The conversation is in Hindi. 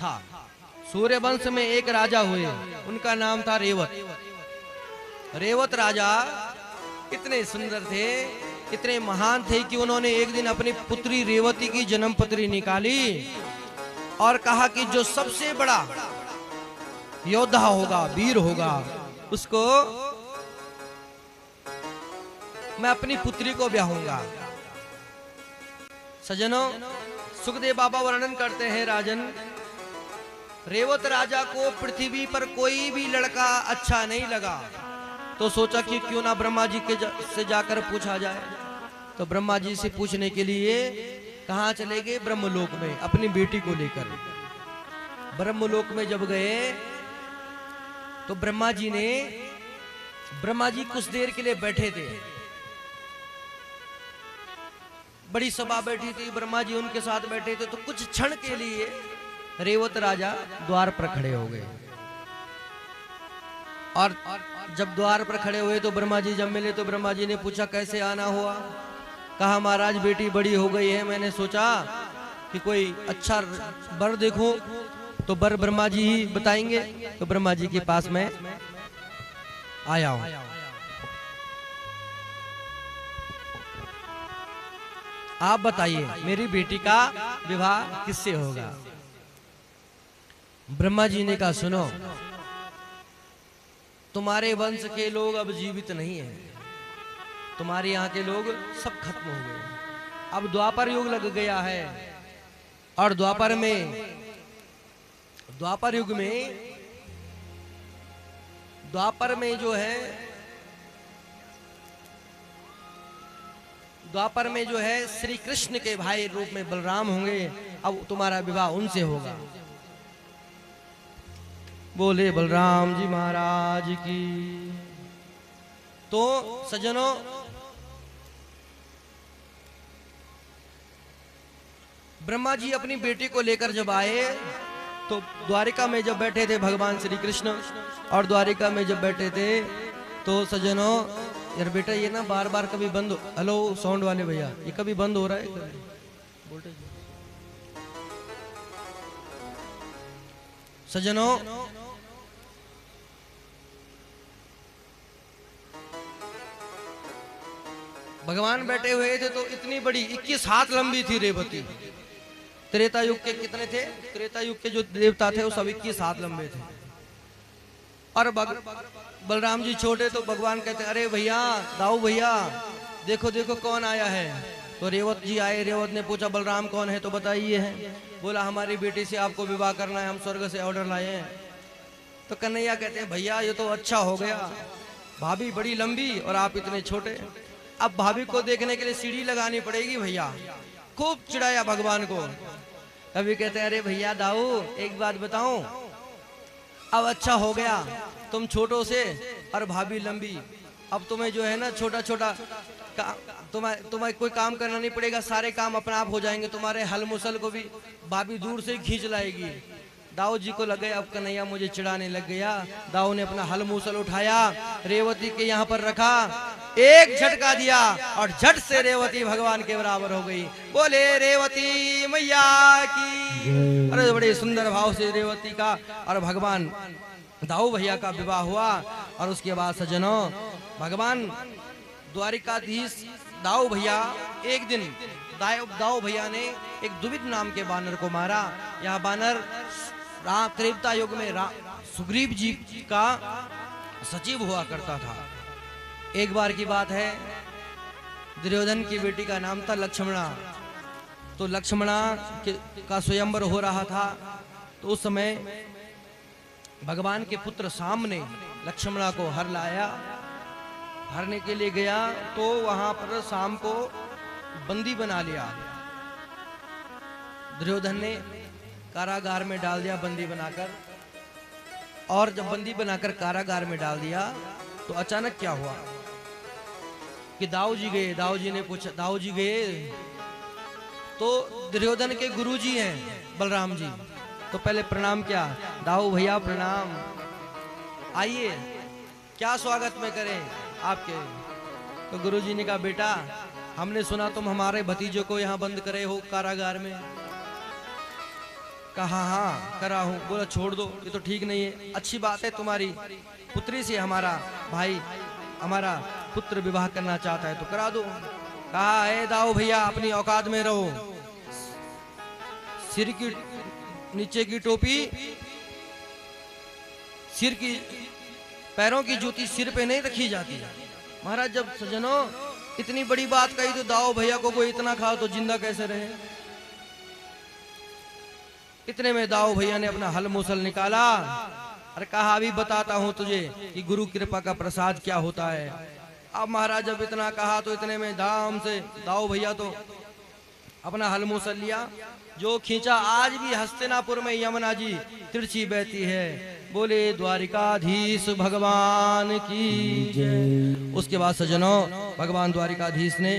था। सूर्य वंश में एक राजा हुए, उनका नाम था रेवत। रेवत राजा इतने सुंदर थे, इतने महान थे कि उन्होंने एक दिन अपनी पुत्री रेवती की जन्म पत्री निकाली और कहा कि जो सबसे बड़ा योद्धा होगा, वीर होगा, उसको मैं अपनी पुत्री को ब्याहूंगा। सजनों, सुखदेव बाबा वर्णन करते हैं, राजन, रेवत राजा को पृथ्वी पर कोई भी लड़का अच्छा नहीं लगा, तो सोचा कि क्यों ना ब्रह्मा जी से जाकर पूछा जाए। तो ब्रह्मा जी से पूछने के लिए कहाँ चले गए? ब्रह्मलोक में, अपनी बेटी को लेकर। ब्रह्मलोक में जब गए तो ब्रह्मा जी कुछ देर के लिए बैठे थे। बड़ी सभा बैठी थी, ब्रह्मा जी उनके साथ बैठे थे। तो कुछ क्षण के लिए रेवत राजा द्वार पर खड़े हो गए। और जब द्वार पर खड़े हुए तो ब्रह्मा जी जब मिले तो ब्रह्मा जी ने पूछा कैसे आना हुआ? कहा महाराज बेटी बड़ी हो गई है, मैंने सोचा कि कोई अच्छा वर देखो। तो वर ब्रह्मा जी ही बताएंगे। तो ब्रह्मा जी के पास मैं आया हूं। आप बताइए मेरी बेटी का विवाह किससे होगा? ब्रह्मा जी ने कहा सुनो, तुम्हारे वंश के लोग अब जीवित नहीं हैं, तुम्हारे यहाँ के लोग सब खत्म हो गए। अब द्वापर युग लग गया है और द्वापर में जो है श्री कृष्ण के भाई रूप में बलराम होंगे। अब तुम्हारा विवाह उनसे होगा। बोले बलराम जी महाराज की। तो सज्जनों, ब्रह्मा जी अपनी बेटी को लेकर जब आए तो द्वारिका में जब बैठे थे भगवान श्री कृष्ण, और द्वारिका में जब बैठे थे तो सज्जनों, यार बेटा ये ना बार बार कभी बंद, हेलो साउंड वाले भैया, ये कभी बंद हो रहा है वोल्टेज। सज्जनों, भगवान बैठे हुए थे तो इतनी बड़ी 21 हाथ लंबी थी रेवती। त्रेता युग के कितने थे? त्रेता युग के जो देवता थे वो सब 21 हाथ लंबे थे। और बलराम जी छोटे, तो भगवान कहते अरे भैया, दाऊ भैया, देखो देखो कौन आया है। तो रेवत जी आए। रेवत ने पूछा बलराम कौन है? तो बताइए है। बोला हमारी बेटी से आपको विवाह करना है, हम स्वर्ग से ऑर्डर लाए हैं। तो कन्हैया कहते हैं भैया ये तो अच्छा हो गया, भाभी बड़ी लंबी और आप इतने छोटे। अब भाभी को देखने के लिए सीढ़ी लगानी पड़ेगी भैया। खूब चिढ़ाया भगवान को। कभी कहते हैं अरे भैया दाऊ एक बात बताऊं, अब अच्छा हो गया, तुम छोटों से और भाभी लंबी। अब तुम्हें जो है ना छोटा छोटा तुम्हें कोई काम करना नहीं पड़ेगा, सारे काम अपने आप हो जाएंगे। तुम्हारे हल मुसल को भी भाभी दूर से खींच लाएगी। दाऊ जी को लग गया अब कन्हैया मुझे चिढ़ाने लग गया। दाऊ ने अपना हल मूसल उठाया, रेवती के यहाँ पर रखा, एक झटका दिया और झट से रेवती भगवान के बराबर हो गई। बोले रेवती मैया की। अरे बड़े सुंदर भाव से रेवती का और भगवान दाऊ भैया का विवाह हुआ। और उसके बाद सज्जनों, भगवान द्वारिकाधीश दाऊ भैया एक दिन दाऊ भैया ने एक दुविध नाम के बानर को मारा। यह बानर त्रेता युग में सुग्रीव जी का सचिव हुआ करता था। एक बार की बात है, दुर्योधन की बेटी का नाम था लक्ष्मणा। तो लक्ष्मणा का स्वयंवर हो रहा था। तो उस समय भगवान के पुत्र शाम ने लक्ष्मणा को हर लाया। हरने के लिए गया तो वहां पर शाम को बंदी बना लिया। दुर्योधन ने कारागार में डाल दिया बंदी बनाकर। और जब बंदी बनाकर कारागार में डाल दिया तो अचानक क्या हुआ कि दाऊ जी गए। दाऊ जी ने पूछा, दाऊ जी गए तो दुर्योधन के गुरुजी हैं बलराम जी। तो पहले प्रणाम किया, दाऊ भैया प्रणाम, आइए क्या स्वागत में करें आपके। तो गुरुजी ने कहा बेटा हमने सुना तुम हमारे भतीजे को यहाँ बंद करे हो कारागार में। कहा हाँ करा हूं। बोला छोड़ दो, ये तो ठीक नहीं है। अच्छी बात है, तुम्हारी पुत्री से हमारा भाई हमारा पुत्र विवाह करना चाहता है तो करा दो। कहा है दाऊ भैया अपनी औकात में रहो, सिर की नीचे की टोपी, सिर की पैरों की जूती सिर पे नहीं रखी जाती। महाराज जब सजनों इतनी बड़ी बात कही तो दाऊ भैया को कोई इतना खाओ तो जिंदा कैसे रहे। इतने में दाऊ भैया ने अपना हल मूसल निकाला और कहा अभी बताता हूं तुझे कि गुरु कृपा का प्रसाद क्या होता है। अब महाराज जब इतना कहा तो इतने में धाम से दाऊ भैया तो अपना हल मूसल लिया, जो खींचा। आज भी हस्तिनापुर में यमुना जी तिरछी बहती है। बोले द्वारिकाधीश भगवान की जय। उसके बाद सजनों भगवान द्वारिकाधीश ने